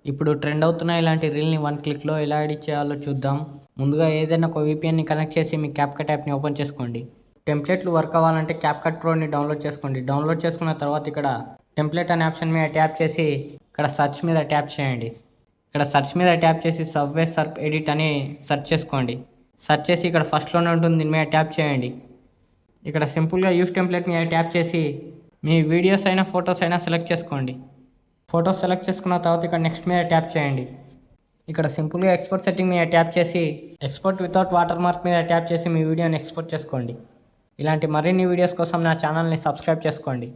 ఇప్పుడు ట్రెండ్ అవుతున్న ఇలాంటి రీల్ని 1 క్లిక్‌లో ఎలా ఎడిట్ చేయాలో చూద్దాం. ముందుగా ఏదైనా ఒక వీపీఎన్‌ని కనెక్ట్ చేసి మీ క్యాప్‌కట్ యాప్‌ని ఓపెన్ చేసుకోండి. టెంప్లెట్లు వర్క్ అవ్వాలంటే క్యాప్‌కట్ ప్రోని డౌన్లోడ్ చేసుకోండి. డౌన్లోడ్ చేసుకున్న తర్వాత ఇక్కడ టెంప్లెట్ అనే ఆప్షన్ మీద ట్యాప్ చేసి ఇక్కడ సెర్చ్ మీద ట్యాప్ చేయండి. ఇక్కడ సెర్చ్ మీద ట్యాప్ చేసి సబ్వే సర్ఫ్ ఎడిట్ అని సెర్చ్ చేసుకోండి. సెర్చ్ చేసి ఇక్కడ ఫస్ట్‌లోనే ఉంటుంది, దీని మీద ట్యాప్ చేయండి. ఇక్కడ సింపుల్‌గా యూజ్ టెంప్లెట్ మీద ట్యాప్ చేసి మీ వీడియోస్ అయినా ఫొటోస్ అయినా సెలెక్ట్ చేసుకోండి. ఫోటోస్ సెలెక్ట్ చేసుకున్న తర్వాత ఇక్కడ నెక్స్ట్ మీద ట్యాప్ చేయండి. ఇక్కడ సింపుల్గా ఎక్స్పోర్ట్ సెట్టింగ్ మీద ట్యాప్ చేసి ఎక్స్పోర్ట్ వితౌట్ వాటర్ మార్క్ మీద ట్యాప్ చేసి మీ వీడియోని ఎక్స్పోర్ట్ చేసుకోండి. ఇలాంటి మరిన్ని వీడియోస్ కోసం నా ఛానల్ని సబ్స్క్రైబ్ చేసుకోండి.